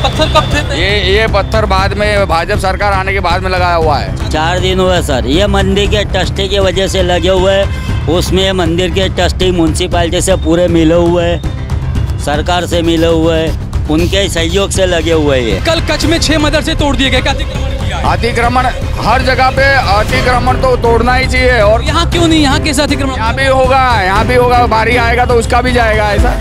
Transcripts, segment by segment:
पत्थर कब थे? ये पत्थर बाद में भाजपा सरकार आने के बाद में लगाया हुआ है। 4 दिन हुए सर। ये मंदिर के ट्रस्टी की वजह से लगे हुए हैं। उसमें मंदिर के ट्रस्टी म्यूनसिपालिटी से पूरे मिले हुए हैं, सरकार से मिले हुए हैं, उनके सहयोग से लगे हुए हैं। कल कच्छ में 6 मदरसे तोड़ दिए गए, क्या अतिक्रमण किया है? अतिक्रमण हर जगह पे अतिक्रमण तो तोड़ना ही चाहिए। और यहाँ क्यों नहीं? यहाँ कैसे अतिक्रमण? यहाँ भी होगा, बारी आएगा तो उसका भी जाएगा ऐसा।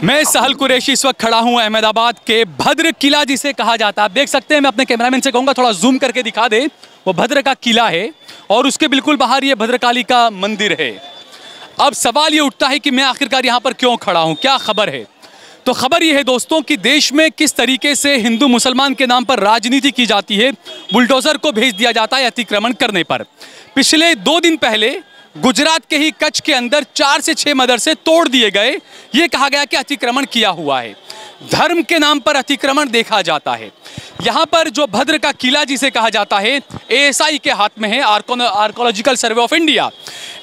मैं सहल कुरैशी इस वक्त खड़ा हूँ अहमदाबाद के भद्र किला जिसे कहा जाता है। आप देख सकते हैं, मैं अपने कैमरामैन से कहूँगा थोड़ा जूम करके दिखा दे। वो भद्र का किला है और उसके बिल्कुल बाहर ये भद्रकाली का मंदिर है। अब सवाल ये उठता है कि मैं आखिरकार यहाँ पर क्यों खड़ा हूँ, क्या खबर है? तो खबर ये है दोस्तों कि देश में किस तरीके से हिंदू मुसलमान के नाम पर राजनीति की जाती है। बुलडोजर को भेज दिया जाता है अतिक्रमण करने पर। पिछले 2 दिन पहले गुजरात के ही कच्छ के अंदर 4 से 6 मदरसे तोड़ दिए गए। ये कहा गया कि अतिक्रमण किया हुआ है। धर्म के नाम पर अतिक्रमण देखा जाता है। यहाँ पर जो भद्र का किला जिसे कहा जाता है, ASI के हाथ में है, आर्कोलॉजिकल सर्वे ऑफ इंडिया।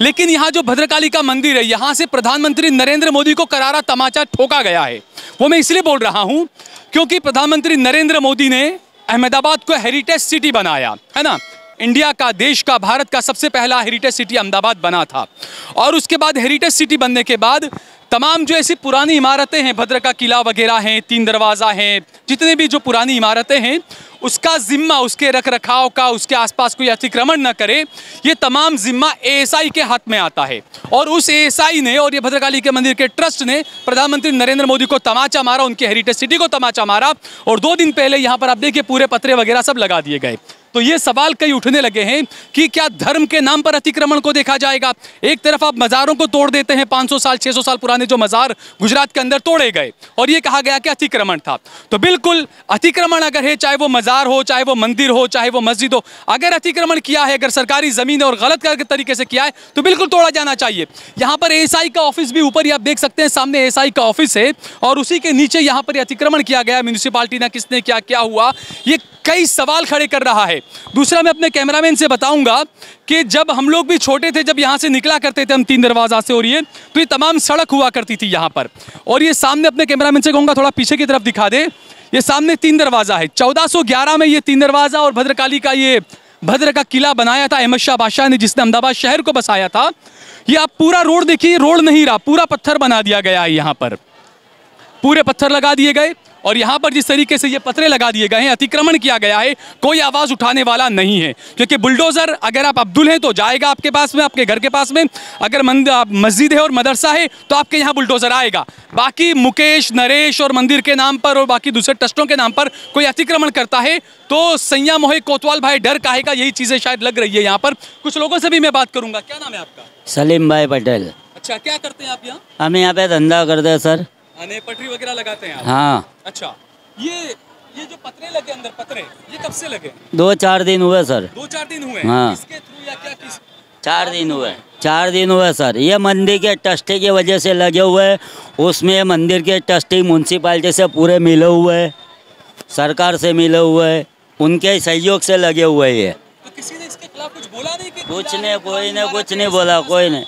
लेकिन यहाँ जो भद्रकाली का मंदिर है, यहाँ से प्रधानमंत्री नरेंद्र मोदी को करारा तमाचा ठोका गया है। वो मैं इसलिए बोल रहा हूँ क्योंकि प्रधानमंत्री नरेंद्र मोदी ने अहमदाबाद को हेरिटेज सिटी बनाया है ना। इंडिया का, देश का, भारत का सबसे पहला हेरिटेज सिटी अहमदाबाद बना था। और उसके बाद हेरिटेज सिटी बनने के बाद तमाम जो ऐसी पुरानी इमारतें हैं, भद्र का किला वगैरह हैं, 3 दरवाज़ा हैं, जितने भी जो पुरानी इमारतें हैं, उसका जिम्मा, उसके रख रखाव का, उसके आसपास कोई अतिक्रमण न करे, ये तमाम जिम्मा ASI के हाथ में आता है। और उस ASI ने और ये भद्रकाली के मंदिर के ट्रस्ट ने प्रधानमंत्री नरेंद्र मोदी को तमाचा मारा, उनके हेरिटेज सिटी को तमाचा मारा। और 2 दिन पहले यहाँ पर आप देखिए पूरे पत्रे वगैरह सब लगा दिए गए। तो ये सवाल कई उठने लगे हैं कि क्या धर्म के नाम पर अतिक्रमण को देखा जाएगा? एक तरफ आप मज़ारों को तोड़ देते हैं, 500 साल 600 साल पुराने जो मज़ार गुजरात के अंदर तोड़े गए और ये कहा गया कि अतिक्रमण था। तो बिल्कुल अतिक्रमण अगर है, चाहे वो मज़ार हो, चाहे वो मंदिर हो, चाहे वो मस्जिद हो, अगर अतिक्रमण किया है, अगर सरकारी ज़मीन और गलत तरीके से किया है तो बिल्कुल तोड़ा जाना चाहिए। यहाँ पर ASI का ऑफिस भी ऊपर ही आप देख सकते हैं, सामने ASI का ऑफिस है और उसी के नीचे यहाँ पर अतिक्रमण किया गया। म्यूनिसिपालिटी ने किसने क्या हुआ, ये कई सवाल खड़े कर रहा है। दूसरा, मैं अपने कैमरामैन से बताऊंगा कि जब हम लोग भी छोटे थे, जब यहाँ से निकला करते थे हम 3 दरवाज़ा से, और ये तमाम सड़क हुआ करती थी यहाँ पर। और ये सामने अपने कैमरामैन से कहूँगा थोड़ा पीछे की तरफ दिखा दे, ये सामने 3 दरवाज़ा है। 1411 में ये 3 दरवाज़ा और भद्रकाली का ये भद्र का किला बनाया था अहमद शाह बादशाह ने, जिसने अहमदाबाद शहर को बसाया था। ये आप पूरा रोड देखिए, रोड नहीं रहा, पूरा पत्थर बना दिया गया है। यहाँ पर पूरे पत्थर लगा दिए गए और यहाँ पर जिस तरीके से ये पत्रे लगा दिए गए हैं, अतिक्रमण किया गया है, कोई आवाज़ उठाने वाला नहीं है। क्योंकि बुलडोज़र, अगर आप अब्दुल हैं तो जाएगा आपके पास में, आपके घर के पास में। अगर मस्जिद है और मदरसा है तो आपके यहाँ बुलडोज़र आएगा। बाकी मुकेश, नरेश और मंदिर के नाम पर और बाकी दूसरे ट्रस्टों के नाम पर कोई अतिक्रमण करता है तो सैया मोहे कोतवाल भाई डर काहेगा, यही चीज़ें शायद लग रही है यहाँ पर। कुछ लोगों से भी मैं बात करूँगा। क्या नाम है आपका? सलीम भाई पटेल। अच्छा, क्या करते हैं आप यहाँ? हम यहाँ पे धंधा करते हैं सर। पटरी वगैरह लगाते हैं आप? हाँ। अच्छा, ये जो पत्रे लगे अंदर, पत्रे ये कब से लगे? 2-4 दिन हुए सर। 2-4 दिन हुए? हाँ। किसके थ्रू या क्या? 4 दिन हुए। 4 दिन हुए सर। ये मंदिर के ट्रस्टी की वजह से लगे हुए हैं। उसमें मंदिर के ट्रस्टी म्यूनसिपालिटी से पूरे मिले हुए हैं, सरकार से मिले हुए हैं, उनके सहयोग से लगे हुए हैं। तो किसी ने इसके खिलाफ कुछ बोला नहीं? कुछ नहीं, कोई ने कुछ नहीं बोला, कोई नहीं।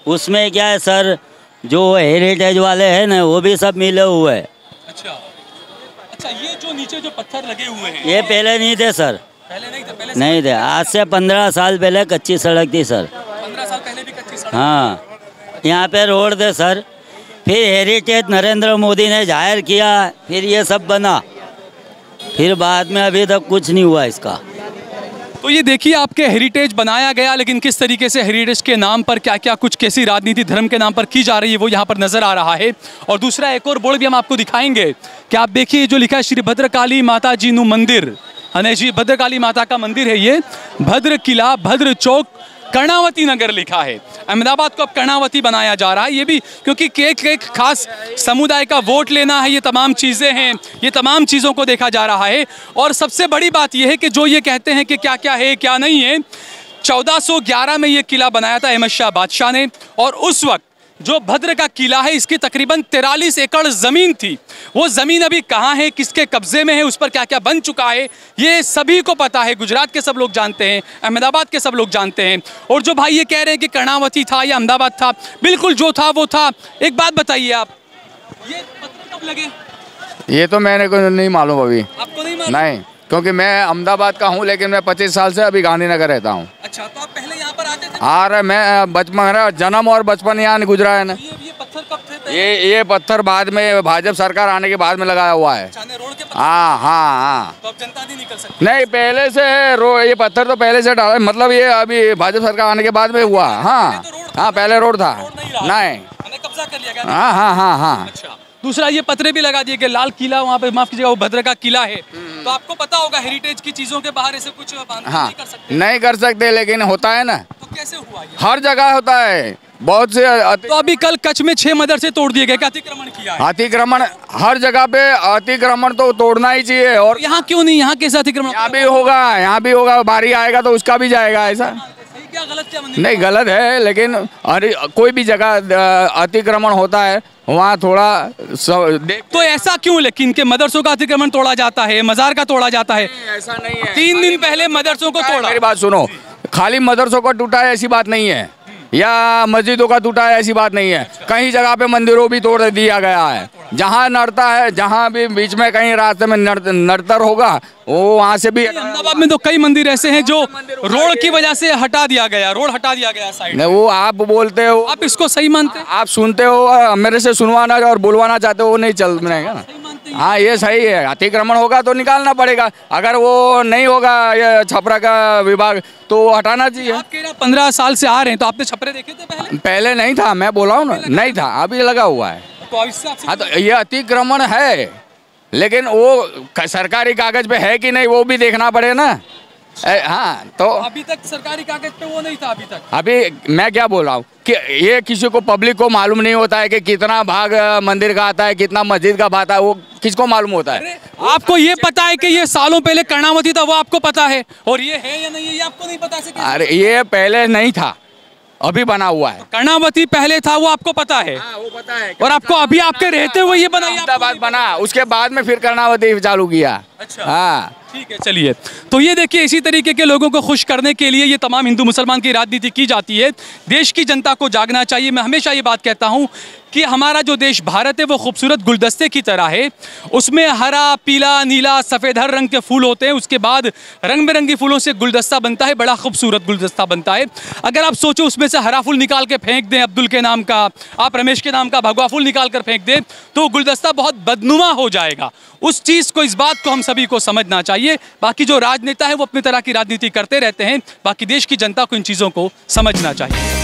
उसमें क्या है सर, जो हेरिटेज वाले हैं ना, वो भी सब मिले हुए हैं। अच्छा, ये जो नीचे जो पत्थर लगे हुए हैं, ये पहले नहीं थे सर। पहले नहीं थे? पहले नहीं थे। आज से 15 साल पहले कच्ची सड़क थी सर। 15 साल पहले भी कच्ची सड़क? हाँ, यहाँ पे रोड थे सर। फिर हेरिटेज नरेंद्र मोदी ने जाहिर किया, फिर ये सब बना, फिर बाद में अभी तक कुछ नहीं हुआ इसका। तो ये देखिए, आपके हेरिटेज बनाया गया, लेकिन किस तरीके से हेरिटेज के नाम पर क्या क्या कुछ कैसी राजनीति धर्म के नाम पर की जा रही है वो यहाँ पर नजर आ रहा है। और दूसरा एक और बोर्ड भी हम आपको दिखाएंगे कि आप देखिए, जो लिखा है श्री भद्रकाली माता जी नु मंदिर, है जी, भद्रकाली माता का मंदिर है ये। भद्र किला, भद्र चौक, कर्णावती नगर लिखा है। अहमदाबाद को अब कर्णावती बनाया जा रहा है। ये भी क्योंकि एक खास समुदाय का वोट लेना है, ये तमाम चीज़ें हैं, ये तमाम चीज़ों को देखा जा रहा है। और सबसे बड़ी बात यह है कि जो ये कहते हैं कि क्या क्या है क्या नहीं है, 1411 में ये किला बनाया था अहमद शाह बादशाह ने। और उस वक्त जो भद्र का किला है, इसकी तकरीबन 43 एकड़ ज़मीन थी। वो ज़मीन अभी कहाँ है, किसके कब्ज़े में है, उस पर क्या क्या बन चुका है, ये सभी को पता है। गुजरात के सब लोग जानते हैं, अहमदाबाद के सब लोग जानते हैं। और जो भाई ये कह रहे हैं कि कर्णावती था या अहमदाबाद था, बिल्कुल जो था वो था। एक बात बताइए आप, ये कब लगे? ये तो मैंने को नहीं मालूम अभी। आपको नहीं मालूम? नहीं, क्योंकि मैं अहमदाबाद का हूँ, लेकिन मैं 25 साल से अभी गांधीनगर रहता हूँ। अच्छा, तो आप पहले यहाँ पर आते थे? आ रहा मैं बचपन, मेरा जन्म और बचपन यहाँ गुजरा है ना। ये पत्थर कब थे पहले? ये पत्थर बाद में भाजपा सरकार आने के बाद में लगाया हुआ है। चाने रोड के पत्थर? हाँ हाँ हाँ। तो अब जनता नहीं निकल सकती? नहीं, पहले से है ये पत्थर तो पहले से डाला, मतलब ये अभी भाजपा सरकार आने के बाद में हुआ। हाँ हाँ, पहले रोड था। नहीं, मैंने कब्जा कर लिया क्या? हाँ हाँ हाँ हाँ। अच्छा, दूसरा ये पत्रे भी लगा दिए कि लाल किला वहाँ पे, माफ कीजिएगा, वो भद्र का किला है। तो आपको पता होगा हेरिटेज की चीजों के बाहर ऐसे कुछ हाँ, नहीं कर सकते? नहीं कर सकते, लेकिन होता है ना। तो कैसे हुआ ये? हर जगह होता है, बहुत से तो अभी कल कच्छ में 6 मदरसे तोड़ दिए गए, क्या अतिक्रमण किया है? अतिक्रमण हर जगह पे, अतिक्रमण तो तोड़ना ही चाहिए। और यहाँ क्यों नहीं? यहाँ कैसे अतिक्रमण? यहाँ भी होगा, यहाँ भी होगा, बारी आएगा तो उसका भी जाएगा। ऐसा सही क्या गलत क्या? मंदिर नहीं, गलत है, लेकिन अरे कोई भी जगह अतिक्रमण होता है, वहाँ थोड़ा देख। तो ऐसा क्यों लेकिन के मदरसों का अतिक्रमण तोड़ा जाता है, मजार का तोड़ा जाता है? ऐसा नहीं है। 3 दिन पहले मदरसों को तोड़ा। मेरी बात सुनो, खाली मदरसों का टूटा है ऐसी बात नहीं है, या मस्जिदों का टूटा है ऐसी बात नहीं है। कई जगह पे मंदिरों भी तोड़ दिया गया है। जहाँ नड़ता है, जहाँ भी बीच में कहीं रास्ते में नड़तर होगा, वो वहाँ से भी। अहमदाबाद में तो कई मंदिर ऐसे हैं जो रोड की वजह से हटा दिया गया, रोड हटा दिया गया साइड। नहीं, वो आप बोलते हो, आप इसको सही मानते हैं? आप सुनते हो, मेरे से सुनवाना और बुलवाना चाहते हो, वो नहीं चल रहेगा ना। हाँ, ये सही है। अतिक्रमण होगा तो निकालना पड़ेगा, अगर वो नहीं होगा ये छपरा का विभाग तो हटाना चाहिए। आप कह रहे 15 साल से आ रहे हैं, तो आपने छपरे देखे थे पहले? पहले नहीं था, मैं बोला हूँ ना, नहीं था, अभी लगा हुआ है। तो इससे आपसे हाँ, तो ये अतिक्रमण है, लेकिन वो सरकारी कागज पे है कि नहीं वो भी देखना पड़ेगा ना। हाँ, तो अभी तक सरकारी कागज पे वो नहीं था अभी तक। अभी मैं क्या बोल रहा हूँ कि ये किसी को, पब्लिक को मालूम नहीं होता है कि कितना भाग मंदिर का आता है, कितना मस्जिद का आता है, वो किसको मालूम होता है? आपको ये पता है कि ये सालों पहले कर्णावती था, वो आपको पता है, और ये है या नहीं है ये आपको नहीं पता? अरे ये पहले नहीं था, अभी बना हुआ है। कर्णावती पहले था, वो आपको पता है? हाँ, वो पता है। और आपको अभी आपके रहते हुए ये बना? अहमदाबाद बना, उसके बाद में फिर कर्णावती चालू किया। अच्छा, हाँ, ठीक है, चलिए। तो ये देखिए, इसी तरीके के लोगों को खुश करने के लिए ये तमाम हिंदू मुसलमान की राजनीति की जाती है। देश की जनता को जागना चाहिए। मैं हमेशा ये बात कहता हूँ कि हमारा जो देश भारत है वो खूबसूरत गुलदस्ते की तरह है। उसमें हरा, पीला, नीला, सफ़ेद हर रंग के फूल होते हैं। उसके बाद रंग बिरंगी फूलों से गुलदस्ता बनता है, बड़ा खूबसूरत गुलदस्ता बनता है। अगर आप सोचो उसमें से हरा फूल निकाल के फेंक दें अब्दुल के नाम का, आप रमेश के नाम का भगवा फूल निकाल कर फेंक दें, तो गुलदस्ता बहुत बदनुमा हो जाएगा। उस चीज़ को, इस बात को हम सभी को समझना चाहिए। बाकी जो राजनेता है वो अपनी तरह की राजनीति करते रहते हैं, बाकी देश की जनता को इन चीज़ों को समझना चाहिए।